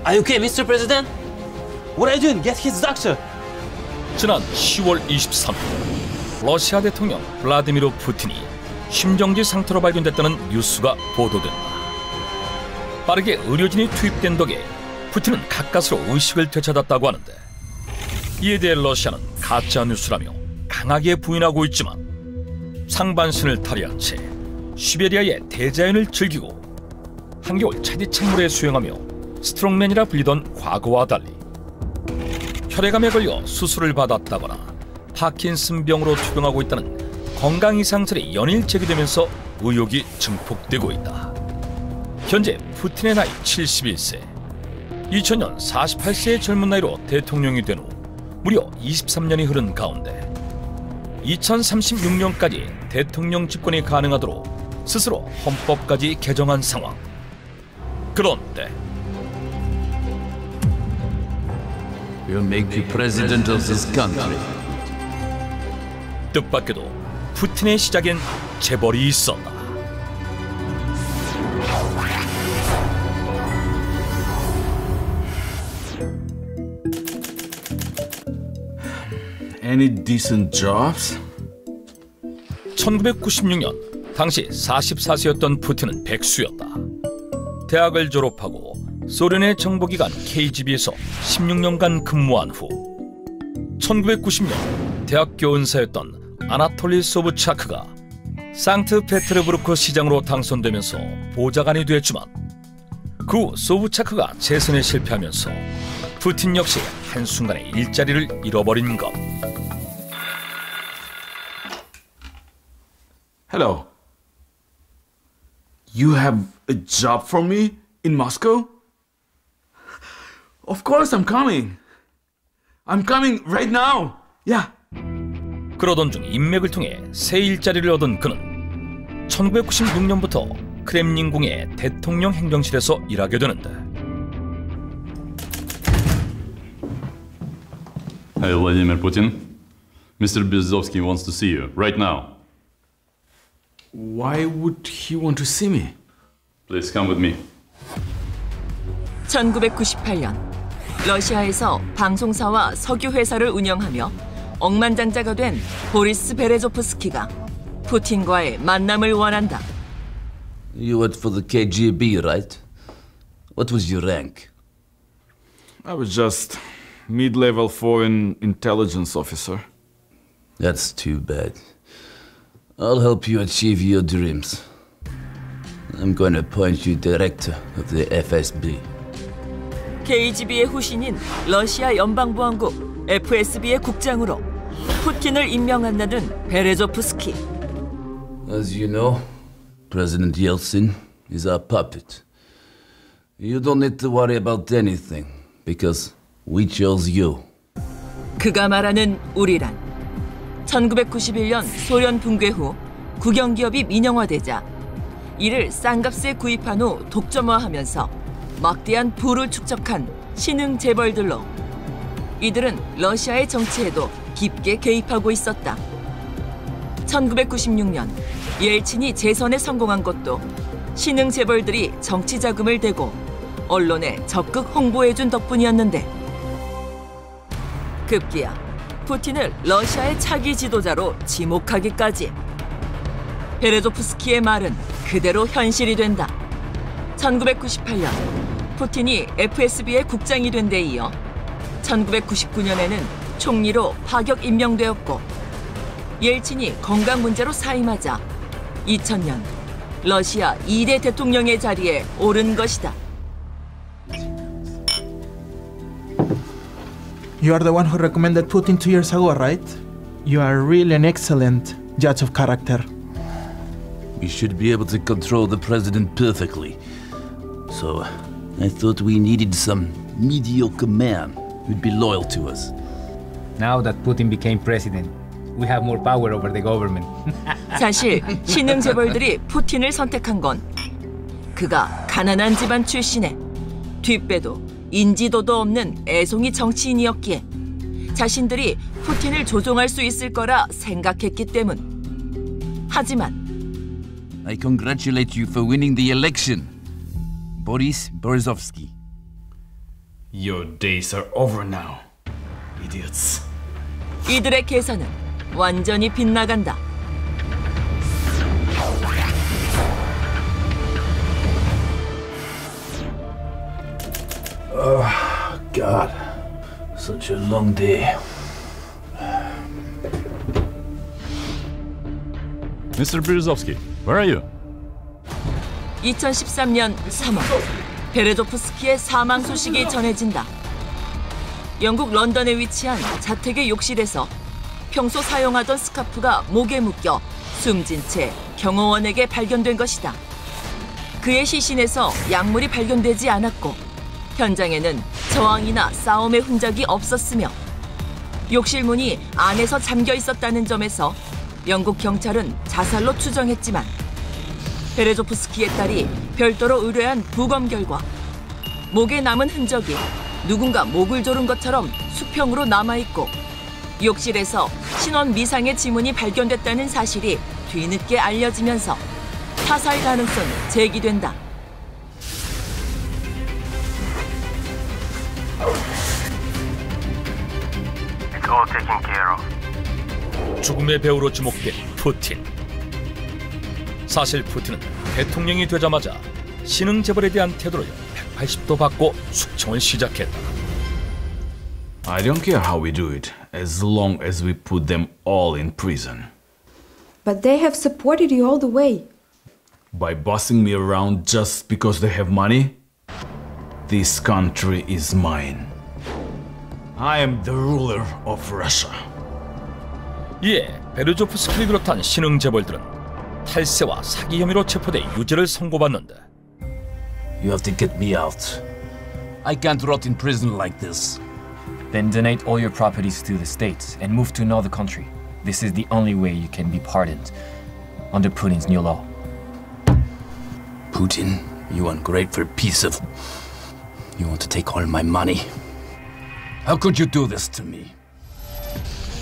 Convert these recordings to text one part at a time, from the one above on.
Are you okay, Mr. President? What are you doing? Get his doctor. 지난 10월 23일 러시아 대통령 블라디미르 푸틴이 심정지 상태로 발견됐다는 뉴스가 보도된다. 빠르게 의료진이 투입된 덕에 푸틴은 가까스로 의식을 되찾았다고 하는데, 이에 대해 러시아는 가짜 뉴스라며 강하게 부인하고 있지만, 상반신을 탈의한 채 시베리아의 대자연을 즐기고 한겨울 차디 찬물에 수영하며 스트롱맨이라 불리던 과거와 달리 혈액암에 걸려 수술을 받았다거나 파킨슨병으로 투병하고 있다는 건강 이상설이 연일 제기되면서 의혹이 증폭되고 있다. 현재 푸틴의 나이 71세, 2000년 48세의 젊은 나이로 대통령이 된 후 무려 23년이 흐른 가운데 2036년까지 대통령 집권이 가능하도록 스스로 헌법까지 개정한 상황. 그런데 We'll make you president of this country. 뜻밖에도 푸틴의 시작엔 재벌이 있었다. Any decent jobs? 1996년 당시 44세였던 푸틴은 백수였다. 대학을 졸업하고 소련의 정보기관 KGB에서 16년간 근무한 후 1990년 대학교 은사였던 아나톨리 소브차크가 상트페테르부르크 시장으로 당선되면서 보좌관이 됐지만, 그 후 소브차크가 재선에 실패하면서 푸틴 역시 한순간에 일자리를 잃어버린 것. Hello. You have a job for me in Moscow? Of course I'm coming. I'm coming right now. Yeah. 그러던 중 인맥을 통해 새 일자리를 얻은 그는 1996년부터 크렘린궁의 대통령 행정실에서 일하게 되는데, Hey, Vladimir Putin. Mr. Berezovsky wants to see you right now. Why would he want to see me? Please come with me. 1998년 러시아에서 방송사와 석유회사를 운영하며 억만장자가 된 보리스 베레조프스키가 푸틴과의 만남을 원한다. You worked for the KGB, right? What was your rank? I was just mid-level foreign intelligence officer. That's too bad. I'll help you achieve your dreams. I'm going to appoint you director of the FSB. KGB의 후신인 러시아 연방보안국 FSB의 국장으로 푸틴을 임명한다는 베레조프스키. As you know, President Yeltsin is our puppet. You don't need to worry about anything because we chose you. 그가 말하는 우리란 1991년 소련 붕괴 후 국영기업이 민영화되자 이를 싼값에 구입한 후 독점화하면서 막대한 부를 축적한 신흥 재벌들로 이들은 러시아의 정치에도 깊게 개입하고 있었다. 1996년 옐친이 재선에 성공한 것도 신흥 재벌들이 정치 자금을 대고 언론에 적극 홍보해준 덕분이었는데, 급기야 푸틴을 러시아의 차기 지도자로 지목하기까지. 베레조프스키의 말은 그대로 현실이 된다. 1998년 푸틴이 FSB의 국장이 된 데 이어 1999년에는 총리로 파격 임명되었고, 옐친이 건강 문제로 사임하자 2000년 러시아 2대 대통령의 자리에 오른 것이다. You are the one who recommended Putin 2 years ago, right? You are really an excellent judge of character. We should be able to control the president perfectly. So, I thought we needed some mediocre man who'd be loyal to us. Now that Putin became president, we have more power over the government. 사실 신흥 재벌들이 푸틴을 선택한 건 그가 가난한 집안 출신에 뒷배도 인지도도 없는 애송이 정치인이었기에 자신들이 푸틴을 조종할 수 있을 거라 생각했기 때문. 하지만 I congratulate you for winning the election, Boris Berezovsky. Your days are over now, idiots. 이들의 계산은 완전히 빗나간다. God, such a long day. Mr. Berezovsky, where are you? 2013년 3월 베레조프스키의 사망 소식이 전해진다. 영국 런던에 위치한 자택의 욕실에서 평소 사용하던 스카프가 목에 묶여 숨진 채 경호원에게 발견된 것이다. 그의 시신에서 약물이 발견되지 않았고 현장에는 저항이나 싸움의 흔적이 없었으며 욕실 문이 안에서 잠겨 있었다는 점에서 영국 경찰은 자살로 추정했지만 베레조프스키의 딸이 별도로 의뢰한 부검 결과 목에 남은 흔적이 누군가 목을 조른 것처럼 수평으로 남아있고 욕실에서 신원 미상의 지문이 발견됐다는 사실이 뒤늦게 알려지면서 타살 가능성이 제기된다. It's all taken care of. 죽음의 배우로 지목된 푸틴. 사실 푸틴은 대통령이 되자마자 신흥 재벌에 대한 태도를 180도 바꿔 숙청을 시작했다. I don't care how we do it, as long as we put them all in prison. But they have supported you all the way. By bossing me around just because they have money? This country is mine. I am the ruler of Russia. 이에 베르조프스키를 비롯한 신흥 재벌들은 탈세와 사기 혐의로 체포돼 유죄를 선고받는다. You have to get me out. I can't rot in prison like this. Then donate all your properties to the states and move to another country. This is the only way you can be pardoned under Putin's new law. Putin, you ungrateful piece of... You want to take all my money? How could you do this to me?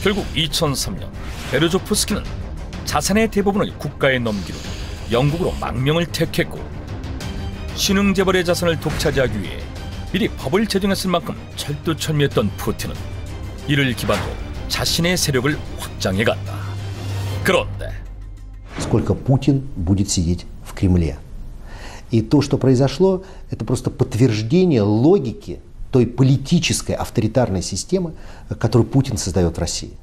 결국 2003년 베르조프스키는 자산의 대부분을 국가에 넘기로 영국으로 망명을 택했고 신흥 재벌의 자산을 독차지하기 위해 미리 법을 제정했을 만큼 철두철미했던 푸틴은 이를 기반으로 자신의 세력을 확장해갔다. 그런데 сколько Путин будет сидеть в Кремле. И то, что произошло, это просто подтверждение логики той политической авторитарной системы, которую Путин создает в России.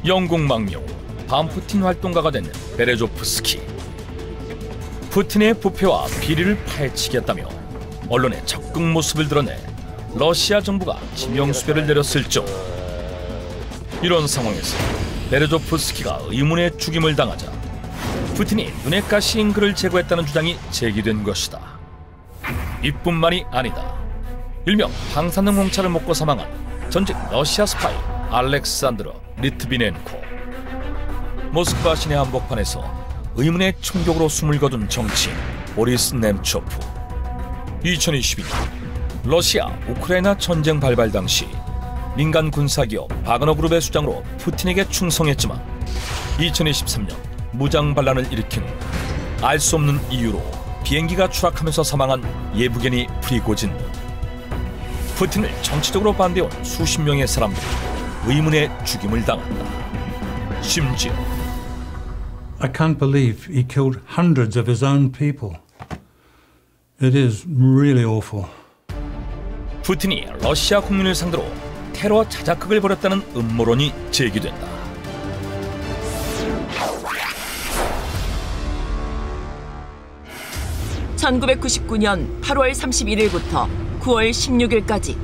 영국 망명 반푸틴 활동가가 된 베레조프스키. 푸틴의 부패와 비리를 파헤치겠다며 언론에 적극 모습을 드러내 러시아 정부가 지명수배를 내렸을 정도. 이런 상황에서 베레조프스키가 의문의 죽임을 당하자 푸틴이 눈에 가시인 그를 제거했다는 주장이 제기된 것이다. 이뿐만이 아니다. 일명 방사능 홍차를 먹고 사망한 전직 러시아 스파이 알렉산드르 리트비넨코. 모스크바 시내 한복판에서 의문의 총격으로 숨을 거둔 정치인 보리스 넴초프. 2022년 러시아 우크라이나 전쟁 발발 당시 민간 군사기업 바그너 그룹의 수장으로 푸틴에게 충성했지만 2023년 무장 반란을 일으킨 알 수 없는 이유로 비행기가 추락하면서 사망한 예부게니 프리고진. 푸틴을 정치적으로 반대해온 수십 명의 사람들이 의문의 죽임을 당한다. 심지어 I can't believe he killed hundreds of his own people. It is really awful. 푸틴이 러시아 국민을 상대로 테러 자작극을 벌였다는 음모론이 제기된다. (1999년 8월 31일부터 9월 16일까지)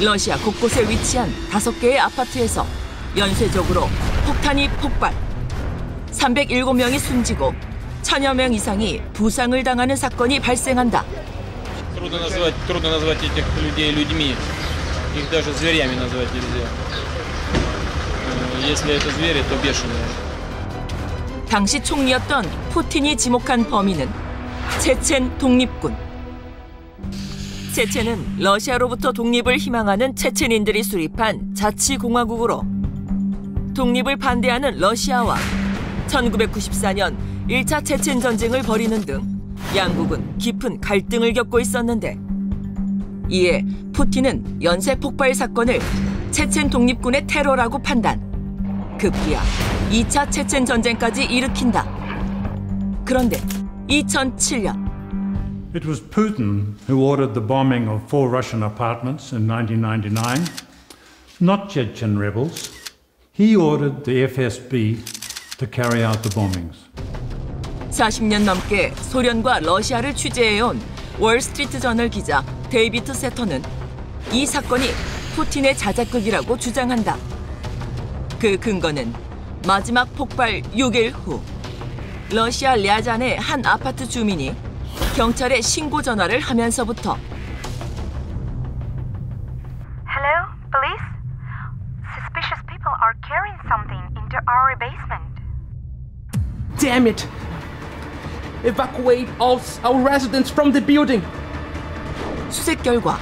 러시아 곳곳에 위치한 5개의 아파트에서 연쇄적으로 폭탄이 폭발, 307명이 숨지고 1000여 명 이상이 부상을 당하는 사건이 발생한다. Трудно назвать этих людей людьми. Их даже зверями назвать нельзя. Если это звери, то бешеные. 당시 총리였던 푸틴이 지목한 범인은 체첸 독립군. 체첸은 러시아로부터 독립을 희망하는 체첸인들이 수립한 자치공화국으로 독립을 반대하는 러시아와 1994년 1차 체첸 전쟁을 벌이는 등 양국은 깊은 갈등을 겪고 있었는데 이에 푸틴은 연쇄 폭발 사건을 체첸 독립군의 테러라고 판단. 급기야 2차 체첸 전쟁까지 일으킨다. 그런데 2007년 It was Putin who ordered the bombing of 4 Russian apartments in 1999, not Chechen rebels. He ordered the FSB to carry out the bombings. 40년 넘게 소련과 러시아를 취재해온 월스트리트 저널 기자 데이비드 세터는 이 사건이 푸틴의 자작극이라고 주장한다. 그 근거는 마지막 폭발 6일 후 러시아 랴잔의 한 아파트 주민이 경찰에 신고 전화를 하면서부터 Hello, police? Suspicious people are carrying something into our basement. Damn it! Evacuate all our residents from the building. 수색 결과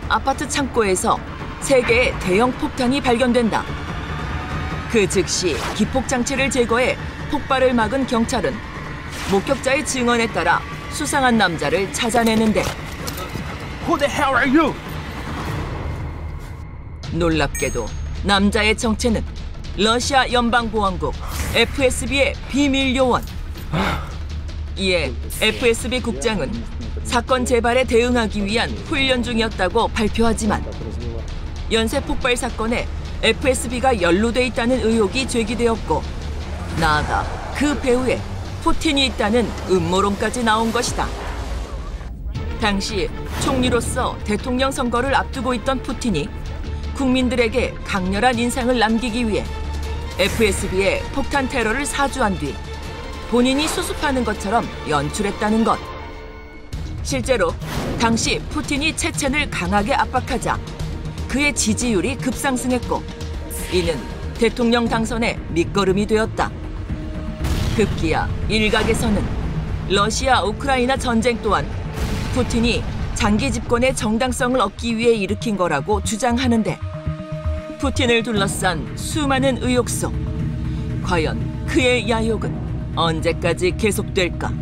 아파트 창고에서 3개의 대형 폭탄이 발견된다. 그 즉시 기폭 장치를 제거해 폭발을 막은 경찰은 목격자의 증언에 따라 수상한 남자를 찾아내는데 Who the hell are you? 놀랍게도 남자의 정체는 러시아 연방보안국 FSB의 비밀 요원. 이에 FSB 국장은 사건 재발에 대응하기 위한 훈련 중이었다고 발표하지만 연쇄 폭발 사건에 FSB가 연루돼 있다는 의혹이 제기되었고 나아가 그 배후에 푸틴이 있다는 음모론까지 나온 것이다. 당시 총리로서 대통령 선거를 앞두고 있던 푸틴이 국민들에게 강렬한 인상을 남기기 위해 FSB에 폭탄 테러를 사주한 뒤 본인이 수습하는 것처럼 연출했다는 것. 실제로 당시 푸틴이 체첸을 강하게 압박하자 그의 지지율이 급상승했고 이는 대통령 당선의 밑거름이 되었다. 급기야 일각에서는 러시아 우크라이나 전쟁 또한 푸틴이 장기 집권의 정당성을 얻기 위해 일으킨 거라고 주장하는데 푸틴을 둘러싼 수많은 의혹 속 과연 그의 야욕은 언제까지 계속될까?